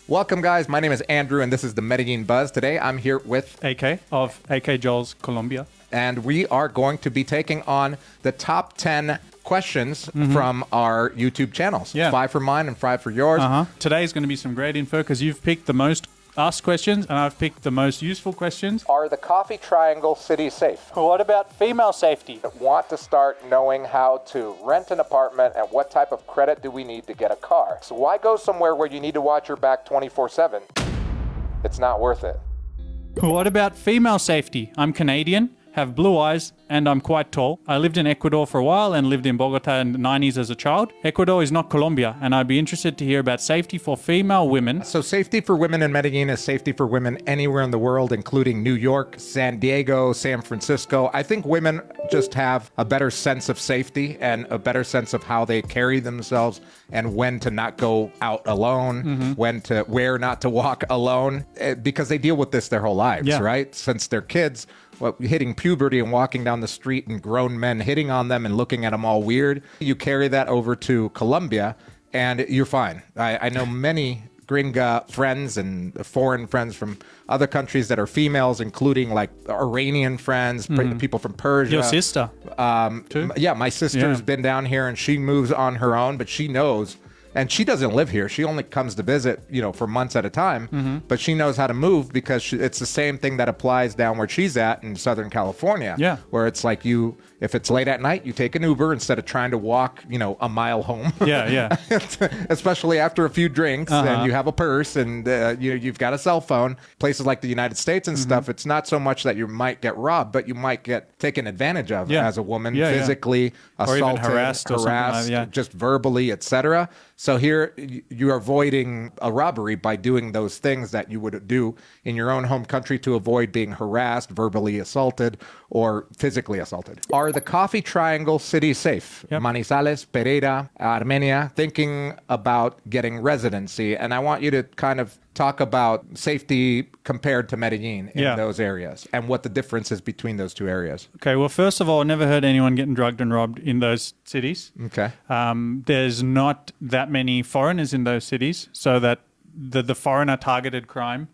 Welcome, guys. My name is Andrew, and this is the Medellin Buzz. Today, I'm here with AK of AK Joel's Colombia. And we are going to be taking on the top 10 questions from our YouTube channels. Yeah. 5 for mine and 5 for yours. Today is going to be some great info because you've picked the most asked questions and I've picked the most useful questions. Are the Coffee Triangle cities safe? What about female safety? Want to start knowing how to rent an apartment and what type of credit do we need to get a car? So why go somewhere where you need to watch your back 24/7? It's not worth it. What about female safety? I'm Canadian, have blue eyes, and I'm quite tall. I lived in Ecuador for a while and lived in Bogota in the 90s as a child. Ecuador is not Colombia, and I'd be interested to hear about safety for female women. So safety for women in Medellin is safety for women anywhere in the world, including New York, San Diego, San Francisco. I think women just have a better sense of safety and a better sense of how they carry themselves and when to not go out alone, where not to walk alone, because they deal with this their whole lives, right? Since they're kids, hitting puberty and walking down the street and grown men hitting on them and looking at them all weird. You carry that over to Colombia and you're fine. I know many gringa friends and foreign friends from other countries that are females, including like Iranian friends, people from Persia. Your sister, too? Yeah, my sister's been down here and she moves on her own, but she knows. And she doesn't live here. She only comes to visit, for months at a time. But she knows how to move because it's the same thing that applies down where she's at in Southern California. Yeah. Where it's like if it's late at night, you take an Uber instead of trying to walk, a mile home. Yeah. Especially after a few drinks and you have a purse and you've got a cell phone. Places like the United States and stuff, it's not so much that you might get robbed, but you might get taken advantage of as a woman, physically assaulted, or even harassed just verbally, etc. So here you're avoiding a robbery by doing those things that you would do in your own home country to avoid being harassed, verbally assaulted, or physically assaulted. Are the Coffee Triangle cities safe? Yep. Manizales, Pereira, Armenia, thinking about getting residency. And I want you to kind of talk about safety compared to Medellin in those areas and what the difference is between those two areas. Okay, well, first of all, I never heard anyone getting drugged and robbed in those cities. Okay. There's not that many foreigners in those cities, so that the foreigner-targeted crime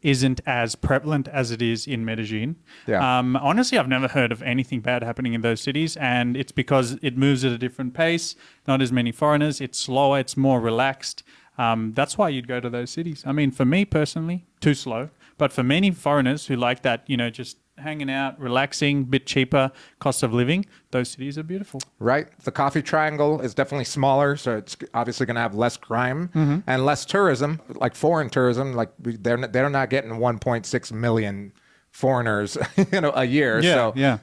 isn't as prevalent as it is in Medellin. Yeah. Honestly, I've never heard of anything bad happening in those cities, and it's because it moves at a different pace, not as many foreigners, it's slower, it's more relaxed. That's why you'd go to those cities. I mean, for me personally, too slow. But for many foreigners who like that, just hanging out, relaxing, bit cheaper, cost of living, those cities are beautiful. Right. The Coffee Triangle is definitely smaller, so it's obviously going to have less crime and less tourism, like foreign tourism. Like they're not getting 1.6 million foreigners a year.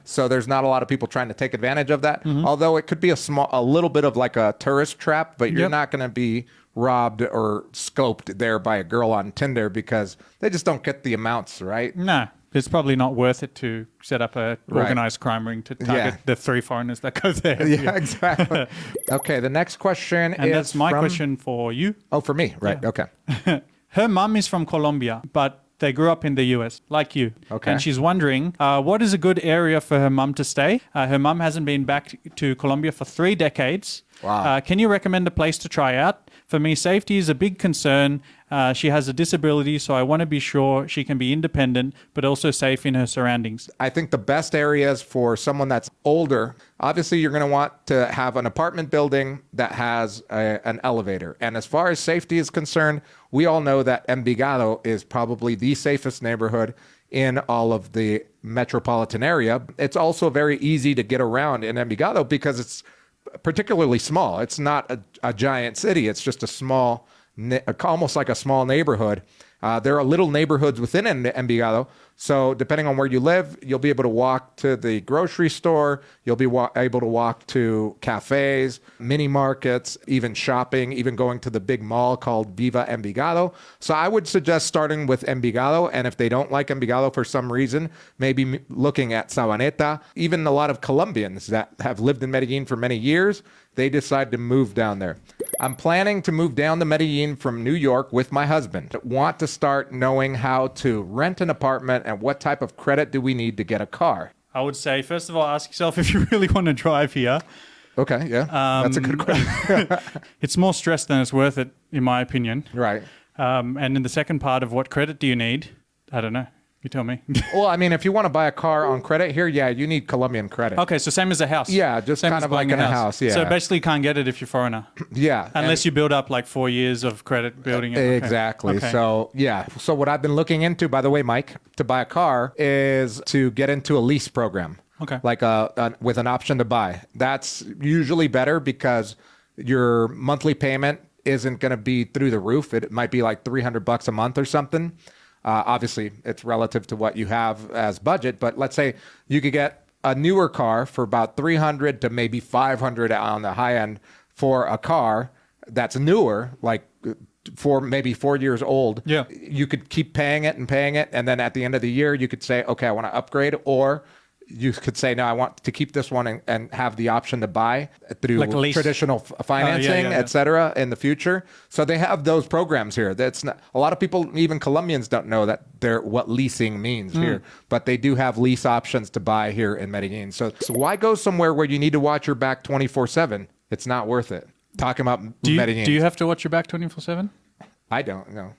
So there's not a lot of people trying to take advantage of that. Although it could be a little bit of like a tourist trap, but you're not going to be robbed or scoped there by a girl on Tinder because they just don't get the amounts, right? No, it's probably not worth it to set up a organized crime ring to target the 3 foreigners that go there. Yeah, exactly. Okay, the next question and that's my question for you. Oh, for me, right? Yeah. Okay. Her mum is from Colombia, but they grew up in the US, like you. Okay. And she's wondering, what is a good area for her mum to stay? Her mum hasn't been back to Colombia for 3 decades. Wow. Can you recommend a place to try out? For me, safety is a big concern. She has a disability, so I want to be sure she can be independent, but also safe in her surroundings. I think the best areas for someone that's older, obviously you're going to want to have an apartment building that has an elevator. And as far as safety is concerned, we all know that Envigado is probably the safest neighborhood in all of the metropolitan area. It's also very easy to get around in Envigado because it's particularly small. It's not a giant city. It's just a small, almost like a small neighborhood. There are little neighborhoods within Envigado. So depending on where you live, you'll be able to walk to the grocery store. You'll be able to walk to cafes, mini markets, even shopping, even going to the big mall called Viva Envigado. So I would suggest starting with Envigado. And if they don't like Envigado for some reason, maybe looking at Sabaneta. Even a lot of Colombians that have lived in Medellin for many years, they decide to move down there. I'm planning to move down to Medellin from New York with my husband. Want to start knowing how to rent an apartment and what type of credit do we need to get a car? I would say, first of all, ask yourself if you really want to drive here. Okay, yeah, that's a good question. It's more stress than it's worth it, in my opinion. Right. And in the second part of what credit do you need? I don't know. You tell me. Well, I mean, if you want to buy a car on credit here, yeah, you need Colombian credit. Okay, so same as a house. Yeah, just Same kind as of like buying in a house, yeah. So basically, you can't get it if you're foreigner, Yeah. unless you build up like 4 years of credit building it. Okay. Exactly. Okay. So, yeah. So what I've been looking into, by the way, Mike, to buy a car is to get into a lease program. Okay. Like with an option to buy. That's usually better because your monthly payment isn't going to be through the roof. It might be like $300 a month or something. Obviously, it's relative to what you have as budget, but let's say you could get a newer car for about 300 to maybe 500 on the high end for a car that's newer, like maybe 4 years old. Yeah. You could keep paying it, and then at the end of the year, you could say, okay, I want to upgrade, or you could say, no, I want to keep this one and have the option to buy through Like a lease. traditional financing, et cetera, in the future. So they have those programs here. That's not, a lot of people, even Colombians, don't know what leasing means here, but they do have lease options to buy here in Medellin. So why go somewhere where you need to watch your back 24/7? It's not worth it. Talking about Medellin. Do you have to watch your back 24/7? I don't know.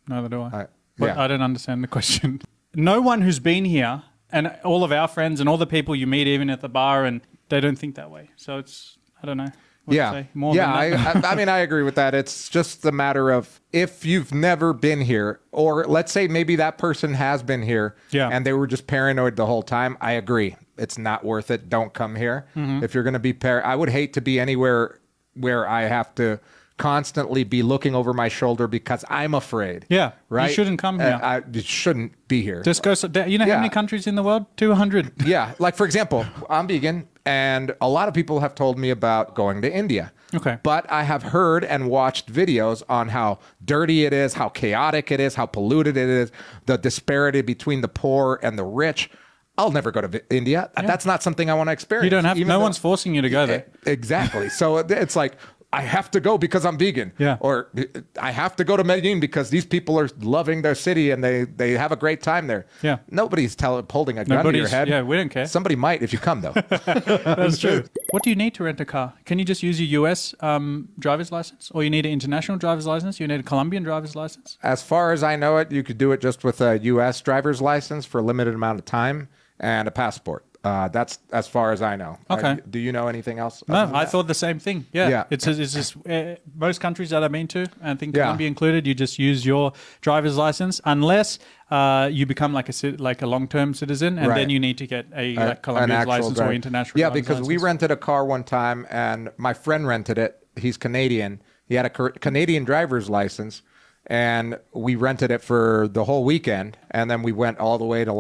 Neither do I. Yeah. I don't understand the question. No one who's been here, and all of our friends and all the people you meet even at the bar, and they don't think that way. So it's, I don't know. What to say. More than that. I mean, I agree with that. It's just a matter of if you've never been here, or let's say maybe that person has been here and they were just paranoid the whole time. I agree. It's not worth it. Don't come here. If you're going to be I would hate to be anywhere where I have to constantly be looking over my shoulder because I'm afraid. Yeah. Right? You shouldn't come here. You shouldn't be here. Just go. You know how many countries in the world? 200. Yeah. Like, for example, I'm vegan, and a lot of people have told me about going to India. Okay. But I have heard and watched videos on how dirty it is, how chaotic it is, how polluted it is, the disparity between the poor and the rich. I'll never go to India. Yeah. That's not something I want to experience. You don't have. No one's forcing you to go there. Exactly. So it's like, I have to go because I'm vegan. Yeah. Or I have to go to Medellin because these people are loving their city and they have a great time there. Yeah. Nobody's holding a gun to your head. Yeah, we don't care. Somebody might if you come, though. That's true. What do you need to rent a car? Can you just use your US driver's license? Or you need an international driver's license? You need a Colombian driver's license? As far as I know it, you could do it just with a US driver's license for a limited amount of time and a passport. That's as far as I know. Okay. Do you know anything else? No, I thought the same thing. Yeah. It's just most countries that I've been to, and I think Colombia included, you just use your driver's license unless you become like a long-term citizen, and then you need to get a Colombian license or international. Yeah, because we rented a car one time, and my friend rented it. He's Canadian. He had a Canadian driver's license. And we rented it for the whole weekend, and then we went all the way to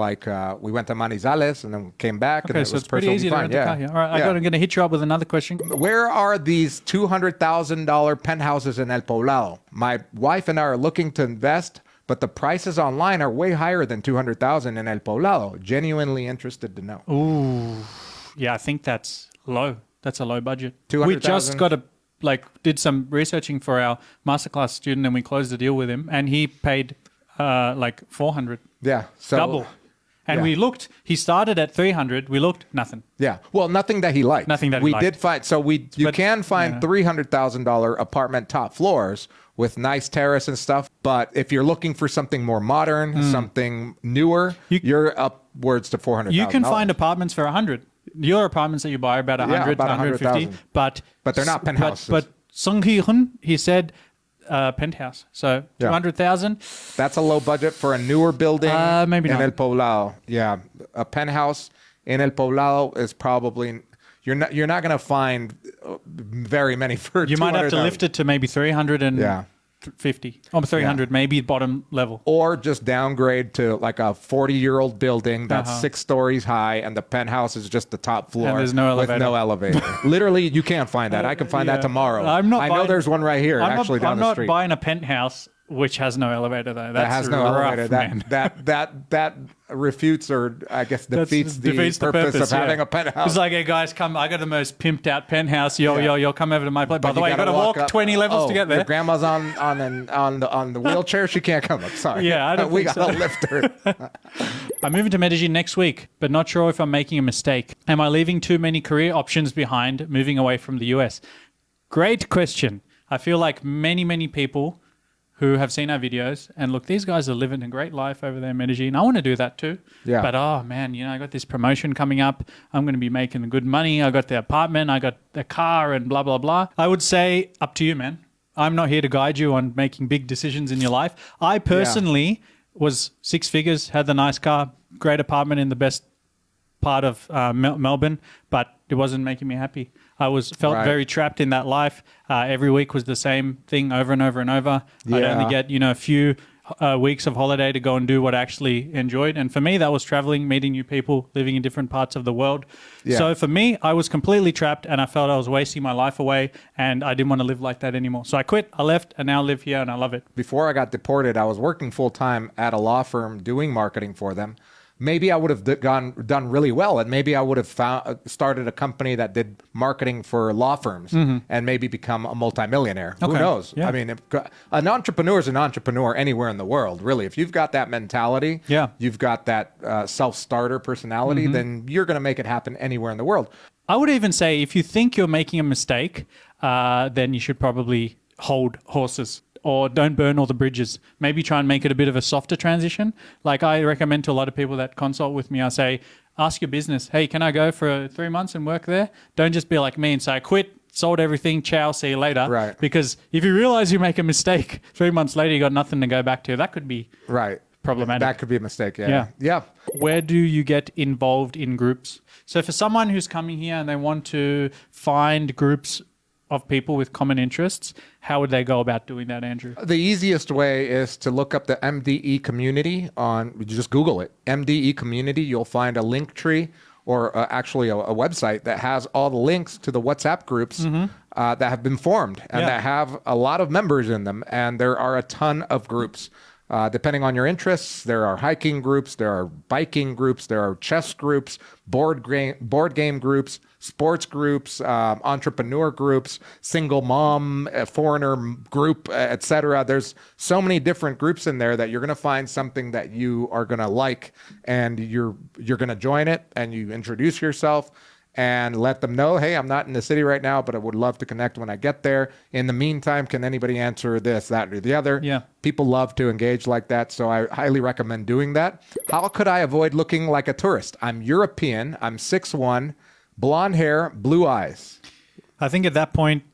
we went to Manizales, and then came back. Okay, and so it's pretty easy to rent a car here. All right, I'm going to hit you up with another question. Where are these $200,000 penthouses in El Poblado? My wife and I are looking to invest, but the prices online are way higher than $200,000 in El Poblado. Genuinely interested to know. Ooh, yeah, I think that's low. That's a low budget. 200,000. We just got did some researching for our masterclass student, and we closed the deal with him, and he paid 400. Yeah, so double. And we looked. He started at 300. We looked, nothing. Yeah, well, nothing that he liked. Nothing that he liked. We did find. So you can find $300,000 apartment top floors with nice terrace and stuff. But if you're looking for something more modern, something newer, you're upwards to $400,000. You can find apartments for 100. Your apartments that you buy are about 100, about 150, but they're not penthouses. But Sung Hee-hun, he said penthouse. So 200,000. That's a low budget for a newer building maybe in not. El Poblado. Yeah, a penthouse in El Poblado is probably you're not going to find very many for. You might have to lift it to maybe 300 and 50 or 300, maybe bottom level, or just downgrade to like a 40-year-old building that's 6 stories high, and the penthouse is just the top floor, and there's no elevator. With no elevator. Literally, you can't find that. I can find that tomorrow. I know there's one right here, down the street. I'm not buying a penthouse which has no elevator though. That has no elevator. That refutes, or I guess defeats the purpose of having a penthouse. It's like, hey guys, come! I got the most pimped out penthouse. Yo, come over to my place. By the way, you got to walk 20 levels to get there. Your grandma's on the wheelchair. She can't come up. Sorry. Yeah, I don't. We got to lift her. I'm moving to Medellin next week, but not sure if I'm making a mistake. Am I leaving too many career options behind, moving away from the US? Great question. I feel like many people who have seen our videos and look, these guys are living a great life over there in Medellin. I want to do that too. Yeah. But oh man, I got this promotion coming up. I'm going to be making good money. I got the apartment. I got the car and blah, blah, blah. I would say up to you, man. I'm not here to guide you on making big decisions in your life. I personally was 6 figures, had the nice car, great apartment in the best part of Melbourne, but it wasn't making me happy. I felt very trapped in that life. Every week was the same thing over and over and over. I'd only get a few weeks of holiday to go and do what I actually enjoyed. And for me, that was traveling, meeting new people, living in different parts of the world. Yeah. So for me, I was completely trapped and I felt I was wasting my life away and I didn't want to live like that anymore. So I quit, I left, and now live here and I love it. Before I got deported, I was working full-time at a law firm doing marketing for them. Maybe I would have done really well, and maybe I would have started a company that did marketing for law firms and maybe become a multimillionaire. Okay. Who knows? Yeah. I mean, an entrepreneur is an entrepreneur anywhere in the world, really. If you've got that mentality, you've got that self-starter personality, then you're going to make it happen anywhere in the world. I would even say if you think you're making a mistake, then you should probably hold horses. Or don't burn all the bridges. Maybe try and make it a bit of a softer transition. Like I recommend to a lot of people that consult with me, I say, ask your business, hey, can I go for 3 months and work there? Don't just be like me and say, I quit, sold everything, ciao, see you later. Right. Because if you realize you make a mistake, 3 months later, you got nothing to go back to. That could be problematic. That could be a mistake, yeah. Where do you get involved in groups? So for someone who's coming here and they want to find groups of people with common interests, how would they go about doing that, Andrew? The easiest way is to look up the MDE community you just Google it. MDE community, you'll find a link tree or actually a website that has all the links to the WhatsApp groups that have been formed and that have a lot of members in them. And there are a ton of groups. Depending on your interests, there are hiking groups, there are biking groups, there are chess groups, board game groups, sports groups, entrepreneur groups, single mom, foreigner group, etc. There's so many different groups in there that you're going to find something that you are going to like, and you're going to join it, and you introduce yourself and let them know, hey, I'm not in the city right now, but I would love to connect when I get there. In the meantime, can anybody answer this, that, or the other? Yeah. People love to engage like that, so I highly recommend doing that. How could I avoid looking like a tourist? I'm European, I'm 6'1", blonde hair, blue eyes. I think at that point,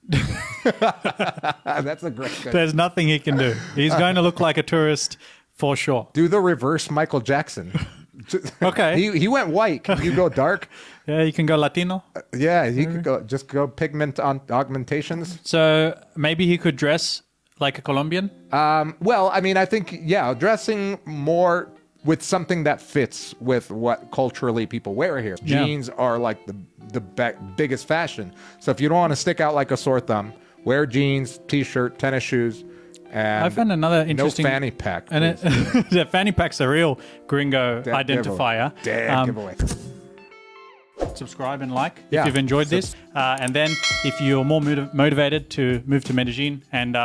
that's a great question. There's nothing he can do. He's going to look like a tourist for sure. Do the reverse Michael Jackson. Okay. He went white. Can you go dark? Yeah, you can go Latino. Yeah, you could go pigment on augmentations. So maybe he could dress like a Colombian? Well, I mean, I think, dressing more with something that fits with what culturally people wear here. Yeah. Jeans are like the biggest fashion. So if you don't want to stick out like a sore thumb, wear jeans, t-shirt, tennis shoes. And I found another interesting... No fanny pack. And the fanny pack's a real gringo identifier. Dead giveaway. Subscribe and like if you've enjoyed this. And then if you're more motivated to move to Medellin and,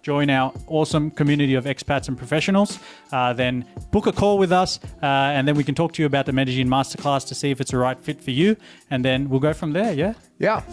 join our awesome community of expats and professionals, then book a call with us and then we can talk to you about the Medellin Masterclass to see if it's a right fit for you. And then we'll go from there, yeah? Yeah.